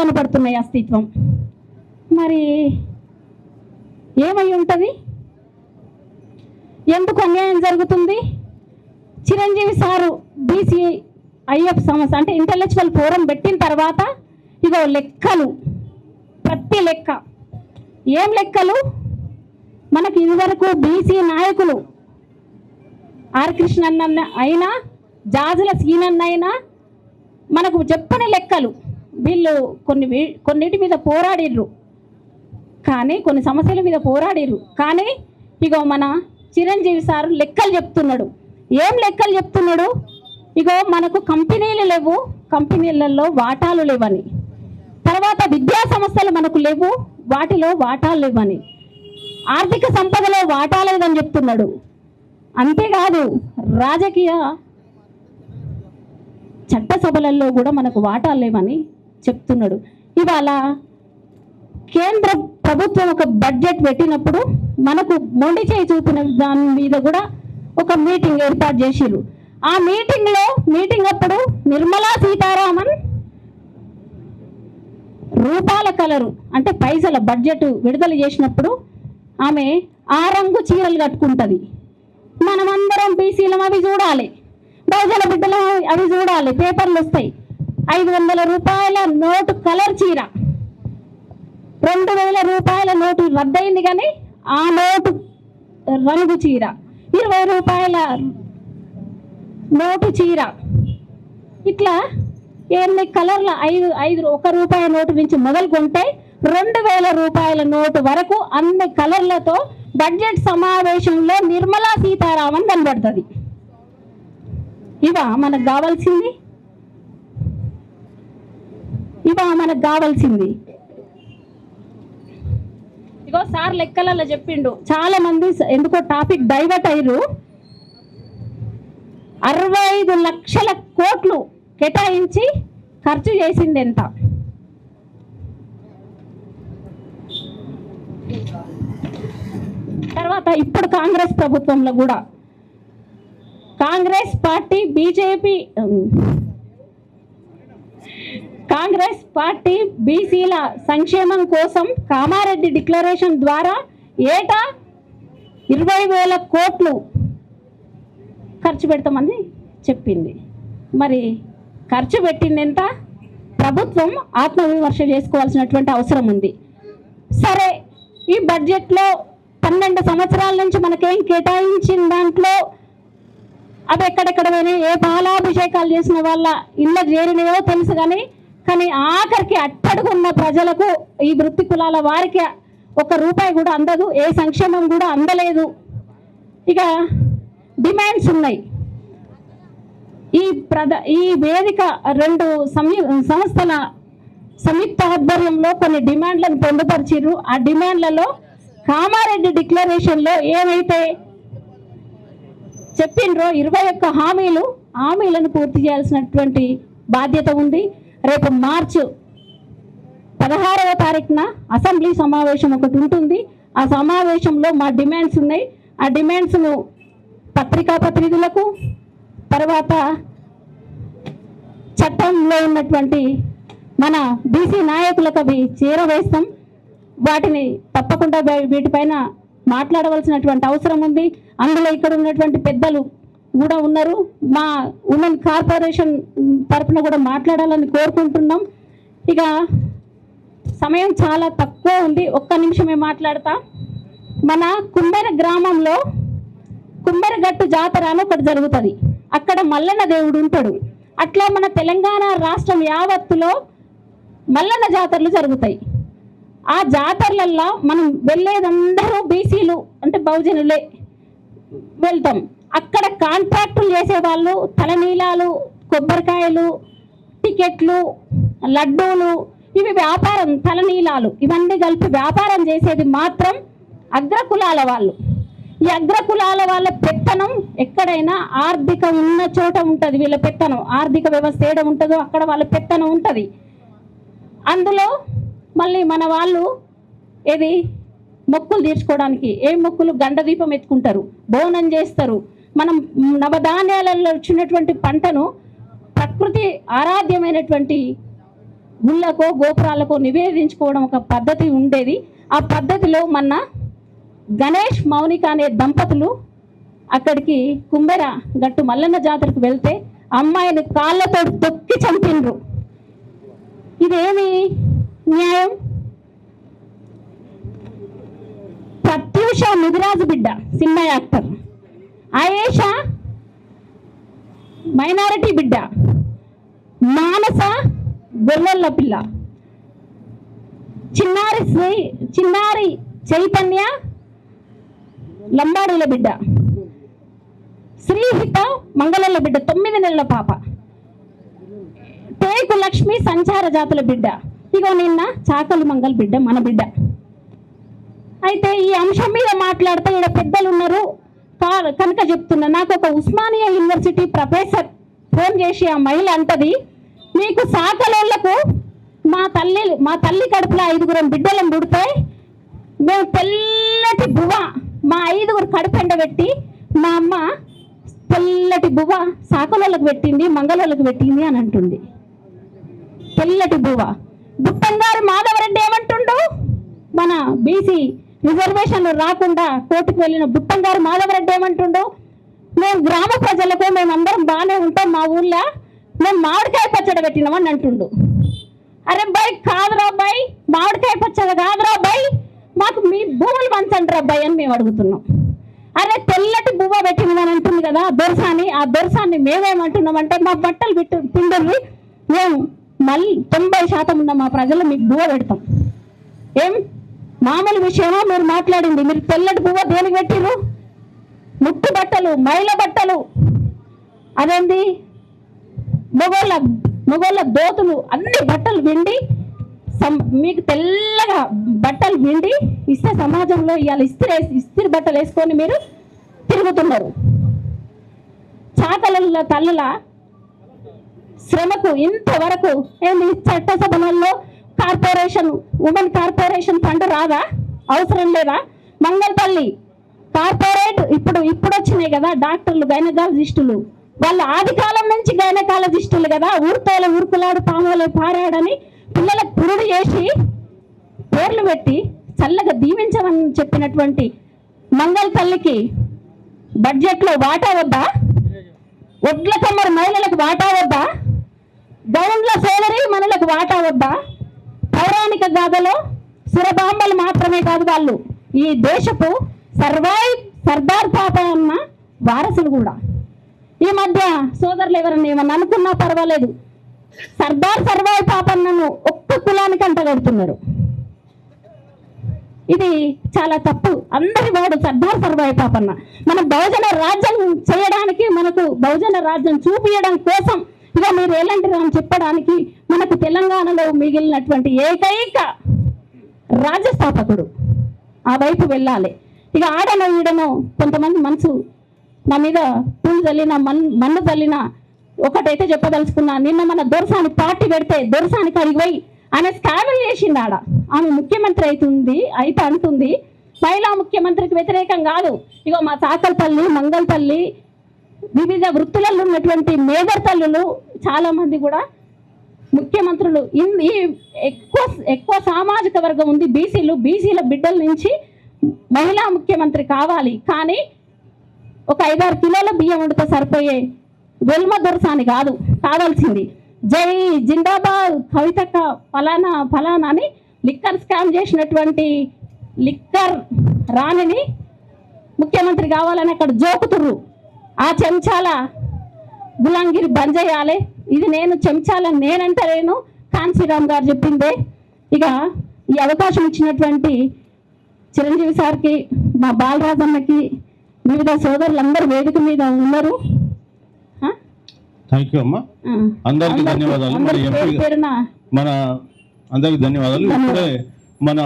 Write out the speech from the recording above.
కనపడుతున్నాయి అస్తిత్వం. మరి ఏమై ఉంటుంది? ఎందుకు అన్యాయం జరుగుతుంది? చిరంజీవి సారు BCIF సమస్య అంటే ఇంటలెక్చువల్ ఫోరం పెట్టిన తర్వాత ఇగో లెక్కలు, ప్రతి లెక్క ఏం లెక్కలు? మనకి ఇదివరకు బీసీ నాయకులు ఆర్ కృష్ణన్న అయినా, జాజుల సీనన్న అయినా మనకు చెప్పని లెక్కలు. వీళ్ళు కొన్నిటి మీద పోరాడిర్రు, కానీ కొన్ని సమస్యల మీద పోరాడిర్రు. కానీ ఇగో మన చిరంజీవి సారు లెక్కలు చెప్తున్నాడు. ఏం లెక్కలు చెప్తున్నాడు? ఇగో మనకు కంపెనీలు లేవు, కంపెనీలలో వాటాలు లేవని. తర్వాత విద్యా సంస్థలు మనకు లేవు, వాటిలో వాటాలు లేవని. ఆర్థిక సంపదలో వాటా లేదని చెప్తున్నాడు. అంతేకాదు రాజకీయ చట్టసభలలో కూడా మనకు వాటాలు లేవని చెప్తున్నాడు. ఇవాళ కేంద్ర ప్రభుత్వం ఒక బడ్జెట్ పెట్టినప్పుడు మనకు మొండి చేయి చూపిన దాని మీద కూడా ఒక మీటింగ్ ఏర్పాటు చేసిర్రు. ఆ మీటింగ్ అప్పుడు నిర్మలా సీతారామన్ రూపాల కలరు అంటే పైసల బడ్జెట్ విడుదల చేసినప్పుడు ఆమె ఆ రంగు చీరలు కట్టుకుంటుంది. మనమందరం బీసీలం అవి చూడాలి, బహుజన బిడ్డలం అవి చూడాలి, పేపర్లు వస్తాయి. 500 రూపాయల నోటు కలర్ చీర, 2000 రూపాయల నోటు రద్దయింది, కానీ ఆ నోటు రంగు చీర, 20 రూపాయల నోటు చీర, ఇట్లా ఎన్ని కలర్ల 5 1 రూపాయి నోటు నుంచి మొదలుకుంటే 2000 రూపాయల నోటు వరకు అన్ని కలర్లతో బడ్జెట్ సమావేశంలో నిర్మలా సీతారామన్ కనబడుతుంది. ఇవా మనకు కావాల్సింది? ఇగో సార్ లెక్కలలో చెప్పిండు. చాలా మంది ఎందుకో టాపిక్ డైవర్ట్ అయ్యారు. 65 లక్షల కోట్లు కేటాయించి ఖర్చు చేసింది ఎంత? తర్వాత ఇప్పుడు కాంగ్రెస్ ప్రభుత్వంలో కూడా కాంగ్రెస్ పార్టీ బీసీల సంక్షేమం కోసం కామారెడ్డి డిక్లరేషన్ ద్వారా ఏటా 20,000 కోట్లు ఖర్చు పెడతామని చెప్పింది. మరి ఖర్చు పెట్టింది ఎంత? ప్రభుత్వం ఆత్మవిమర్శ చేసుకోవాల్సినటువంటి అవసరం ఉంది. సరే, ఈ బడ్జెట్లో 12 సంవత్సరాల నుంచి మనకేం కేటాయించిన దాంట్లో అవి ఎక్కడెక్కడ పోయినాయి, ఏ పాలాభిషేకాలు చేసిన వాళ్ళ ఇళ్ళకు చేరినాయో తెలుసు. కానీ ఆఖరికి అట్టడుగున్న ప్రజలకు, ఈ వృత్తి కులాల వారికి 1 రూపాయి కూడా అందదు, ఏ సంక్షేమం కూడా అందలేదు. ఇక డిమాండ్స్ ఉన్నాయి. ఈ వేదిక 2 సంస్థల సంయుక్త ఆధ్వర్యంలో కొన్ని డిమాండ్లను పొందుపరిచిర్రు. ఆ డిమాండ్లలో కామారెడ్డి డిక్లరేషన్లో ఏమైతే చెప్పిండ్రో 21 హామీలను పూర్తి చేయాల్సినటువంటి బాధ్యత ఉంది. రేపు మార్చి 16వ తారీఖున అసెంబ్లీ సమావేశం ఒకటి ఉంటుంది. ఆ సమావేశంలో మా డిమాండ్స్ ఉన్నాయి. ఆ డిమాండ్స్ను పత్రికా ప్రతినిధులకు, తర్వాత చట్టంలో ఉన్నటువంటి మన బీసీ నాయకులకు అవి చేరవేస్తాం. వాటిని తప్పకుండా వీటిపైన మాట్లాడవలసినటువంటి అవసరం ఉంది. అందులో ఇక్కడ ఉన్నటువంటి పెద్దలు కూడా ఉన్నారు. మా ఉమెన్ కార్పొరేషన్ తరఫున కూడా మాట్లాడాలని కోరుకుంటున్నాం. ఇక సమయం చాలా తక్కువ ఉంది, 1 నిమిషమే మాట్లాడతా. మన కుమ్మెర గ్రామంలో కుమ్మెరగట్టు జాతర అని ఒకటి జరుగుతుంది. అక్కడ మల్లన్న దేవుడు ఉంటాడు. అట్లా మన తెలంగాణ రాష్ట్రం యావత్తులో మల్లన్న జాతరలు జరుగుతాయి. ఆ జాతరలల్లో మనం వెళ్ళేదందరూ బీసీలు అంటే బహుజనులే వెళ్తాం. అక్కడ కాంట్రాక్టులు చేసేవాళ్ళు తలనీలాలు, కొబ్బరికాయలు, టికెట్లు, లడ్డూలు, ఇవి వ్యాపారం. తలనీలాలు ఇవన్నీ కలిపి వ్యాపారం చేసేది మాత్రం అగ్రకులాల వాళ్ళు. ఈ అగ్రకులాల వాళ్ళ పెత్తనం ఎక్కడైనా ఆర్థిక ఉన్న చోట ఉంటుంది. వీళ్ళ పెత్తనం, ఆర్థిక వ్యవస్థ ఏడ ఉంటుందో అక్కడ వాళ్ళ పెత్తనం ఉంటుంది. అందులో మళ్ళీ మన వాళ్ళు ఏది మొక్కులు తీర్చుకోవడానికి ఏ మొక్కులు గండదీపం ఎత్తుకుంటారు, బోనం చేస్తారు. మనం నవధాన్యాలలో వచ్చినటువంటి పంటను ప్రకృతి ఆరాధ్యమైనటువంటి గుళ్ళకో గోపురాలకో నివేదించుకోవడం ఒక పద్ధతి ఉండేది. ఆ పద్ధతిలో మొన్న గణేష్ మౌనిక అనే దంపతులు అక్కడికి కుంబెర గట్టు మల్లన్న జాతరకు వెళ్తే అమ్మాయిని కాళ్ళతో తొక్కి చంపిండ్రు. ఇదేమి న్యాయం? ప్రత్యూష ముదిరాజు బిడ్డ, సినిమా యాక్టర్. ఆయేషా మైనారిటీ బిడ్డ. మానస గొల్లొల్ల పిల్ల. చిన్నారి చైతన్య లంబాడీల బిడ్డ. శ్రీహిత మంగళల్ల బిడ్డ, 9 నెలల పాప. టేకు లక్ష్మి సంచార జాతుల బిడ్డ. ఇగో నిన్న చాకలి మంగళ బిడ్డ, మన బిడ్డ. అయితే ఈ అంశం మీద మాట్లాడితే ఇక్కడ పెద్దలు ఉన్నారు కనుక చెప్తున్నా. నాకు ఒక ఉస్మానియా యూనివర్సిటీ ప్రొఫెసర్ ఫోన్ చేసి ఆ మహిళ అంటది, మీకు సాకలోళ్లకు మా తల్లి కడుపులో 5 బిడ్డలను పుడితే మేము తెల్లటి బువ్వ మా 5 కడుపు ఎండబెట్టి మా అమ్మ తెల్లటి బువ్వ సాకలోళ్ళకు పెట్టింది, మంగళోళ్ళకు పెట్టింది అని అంటుంది. తెల్లటి బువ్వ. బుట్టంగారు మాధవరెడ్డి ఏమంటుండు? మన బీసీ రిజర్వేషన్లు రాకుండా కోర్టుకు వెళ్ళిన బుట్టంగారు మాధవరెడ్డి ఏమంటుండు? మేము గ్రామ ప్రజలకు మేమందరం బాగానే ఉంటాం, మా ఊళ్ళో మేము మామిడికాయ పచ్చడి పెట్టినామని అంటుండు. అరే బాయ్ కాదురా బాయ్, మామిడికాయ పచ్చడి కాదురా బాయ్, మాకు మీ భూములు పంచండి రా బాయ్ అని మేము అడుగుతున్నాం. అరే తెల్లటి బువ్వ పెట్టినమని అంటుంది కదా దొరసాని, ఆ దొరసాన్ని మేమేమంటున్నామంటే మా బట్టలు పిండుర్రి, మేము మళ్ళీ 90% ఉన్న మా ప్రజలు మీకు బువ్వ పెడతాం. ఏం మామూలు విషయమో మీరు మాట్లాడింది? మీరు తెల్లటి బువ్వ దేనికి పెట్టిర్రు? ముట్టు బట్టలు, మైల బట్టలు, అదేంది మొగోళ్ళ దోతులు, అన్ని బట్టలు విండి మీకు తెల్లగా బట్టలు విండి ఇస్తే సమాజంలో ఇవాళ ఇస్త్రీ బట్టలు వేసుకొని మీరు తిరుగుతున్నారు. చాకల తల్లుల శ్రమకు ఇంతవరకు ఏంది చట్టసభలలో కార్పొరేషన్, ఉమెన్ కార్పొరేషన్ ఫండ్ రాదా? అవసరం లేదా? మంగళపల్లి కార్పొరేట్ ఇప్పుడు వచ్చినాయి కదా డాక్టర్లు, గైనకాలజిస్టులు. వాళ్ళు ఆది కాలం నుంచి గైనకాలజిస్టులు కదా. ఊరుతోల ఊరుకులాడు పాములు పారాడని పిల్లలకు పురుడు చేసి పేర్లు పెట్టి చల్లగా దీవించమని చెప్పినటువంటి మంగళపల్లికి బడ్జెట్లో వాటా వద్దా? ఒడ్ల కమ్మరి మహిళలకు వాటా వద్దా? గౌండ్ల సోదరి మనలకు వాటా వద్దా? పౌరాణిక గాథలో సురబాంబలు మాత్రమే కాదు, వాళ్ళు ఈ దేశపు సర్దార్ పాపన్న వారసులు కూడా. ఈ మధ్య సోదరులు ఎవరన్నా ఏమన్నా అనుకున్నా పర్వాలేదు, సర్దార్ పాపన్నను ఒక్క కులానికి అంటగడుతున్నారు. ఇది చాలా తప్పు. అందరి వాడు సర్దార్ పాపన్న. మనం బహుజన రాజ్యం చేయడానికి, మనకు బహుజన రాజ్యం చూపించడం కోసం ఇక మీరు ఎలాంటి అని చెప్పడానికి మనకు తెలంగాణలో మిగిలినటువంటి ఏకైక రాజ్యస్థాపకుడు. ఆ వైపు వెళ్ళాలి. ఇక ఆడనో ఈడనో కొంతమంది మనసు నా మీద పూలు చల్లిన మన్ను చల్లిన ఒకటైతే చెప్పదలుచుకున్నా. నిన్న మన దొరసాని పార్టీ పెడితే దొరసాని కడిగి పోయి ఆమె స్కామ్లు చేసింది. ఆడ ఆమె ముఖ్యమంత్రి అయితే అంటుంది మహిళా ముఖ్యమంత్రికి వ్యతిరేకం కాదు. ఇగో మా చాకల్పల్లి, మంగళపల్లి వివిధ వృత్తులలో ఉన్నటువంటి మేజర్ తల్లులు చాలా మంది కూడా ముఖ్యమంత్రులు. ఎక్కువ సామాజిక వర్గం ఉంది బీసీల బిడ్డల నుంచి మహిళా ముఖ్యమంత్రి కావాలి. కానీ ఒక 5-6 కిలోల బియ్యం వండితే సరిపోయే వెల్మ దొరసాని కాదు కావాల్సింది. జై జిందాబాద్ కవితక్క ఫలానా అని లిక్కర్ స్కామ్ చేసినటువంటి లిక్కర్ రాణిని ముఖ్యమంత్రి కావాలని అక్కడ జోకుతుర్రు. ఆ చెంచాల గులాంగిరి బంద్ చేయాలి. ఇది నేను చెంచాలని నేనంటలేను, కాన్సీరామ్ గారు చెప్పిందే. ఇక ఈ అవకాశం ఇచ్చినటువంటి చిరంజీవి సార్కి, మా బాలరాజన్నకి, వివిధ సోదరులందరూ వేదిక మీద ఉన్నారు. థ్యాంక్ యూ అమ్మా, అందరికీ ధన్యవాదాలు. మన అందరికీ ధన్యవాదాలు. ఇప్పుడే మన